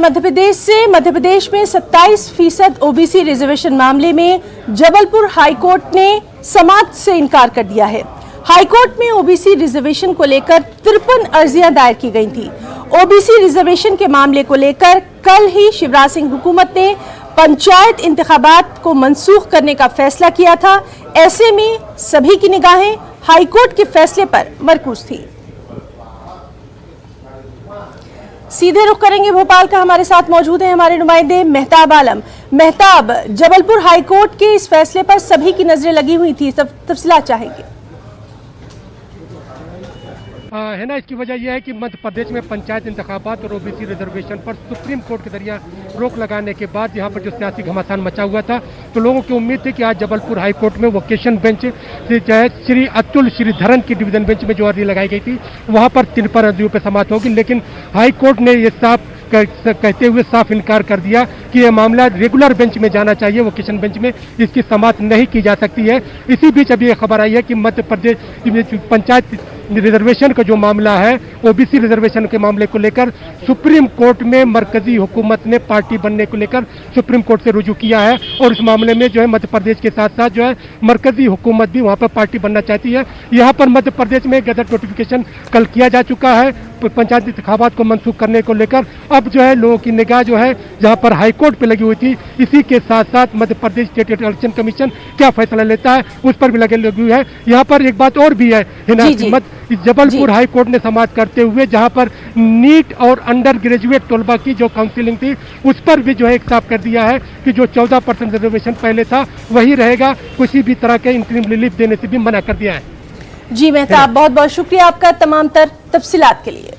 मध्य प्रदेश से। मध्य प्रदेश में 27% OBC reservation मामले में जबलपुर हाईकोर्ट ने समाअत से इनकार कर दिया है। हाईकोर्ट में ओबीसी रिजर्वेशन को लेकर 53 अर्जियां दायर की गई थी। ओबीसी रिजर्वेशन के मामले को लेकर कल ही शिवराज सिंह हुकूमत ने पंचायत इंतखाबात को मनसूख करने का फैसला किया था। ऐसे में सभी की निगाहें हाईकोर्ट के फैसले पर मरकूज थी। सीधे रुख करेंगे भोपाल का। हमारे साथ मौजूद हैं हमारे नुमाइंदे मेहताब आलम। मेहताब, जबलपुर हाईकोर्ट के इस फैसले पर सभी की नजरें लगी हुई थी, तफसीलात चाहेंगे। है ना, इसकी वजह यह है कि मध्य प्रदेश में पंचायत इंतखाबात और ओबीसी रिजर्वेशन पर सुप्रीम कोर्ट के जरिए रोक लगाने के बाद यहाँ पर जो सियासी घमासान मचा हुआ था, तो लोगों की उम्मीद थी कि आज जबलपुर हाई कोर्ट में वोकेशन बेंच से जो है श्री अतुल श्रीधरन की डिवीजन बेंच में जो अर्जी लगाई गई थी, वहाँ पर 53 अर्जियों पर समाप्त होगी। लेकिन हाई कोर्ट ने ये साफ कहते हुए साफ इनकार कर दिया कि यह मामला रेगुलर बेंच में जाना चाहिए, वोकेशन बेंच में इसकी समाप्त नहीं की जा सकती है। इसी बीच अभी यह खबर आई है कि मध्य प्रदेश पंचायत रिजर्वेशन का जो मामला है, ओबीसी रिजर्वेशन के मामले को लेकर सुप्रीम कोर्ट में मरकजी हुकूमत ने पार्टी बनने को लेकर सुप्रीम कोर्ट से रुजू किया है और इस मामले में जो है मध्य प्रदेश के साथ साथ जो है मरकजी हुकूमत भी वहां पर पार्टी बनना चाहती है। यहाँ पर मध्य प्रदेश में गजट नोटिफिकेशन कल किया जा चुका है पंचायत इंतखाबात को मनसूख करने को लेकर। अब जो है लोगों की निगाह जो है जहां पर हाईकोर्ट पे लगी हुई थी, इसी के साथ साथ Madhya Pradesh state election commission क्या फैसला लेता है उस पर भी लगी हुई है। यहाँ पर एक बात और भी है ना, जबलपुर हाई कोर्ट ने समाप्त करते हुए जहां पर नीट और अंडर ग्रेजुएट तलबा की जो काउंसिलिंग थी उस पर भी जो है एक साफ कर दिया है कि जो 14% रिजर्वेशन पहले था वही रहेगा, किसी भी तरह के इंटरिम रिलीफ देने से भी मना कर दिया है। जी मेहताब, बहुत बहुत शुक्रिया आपका तमाम तफसीलात के लिए।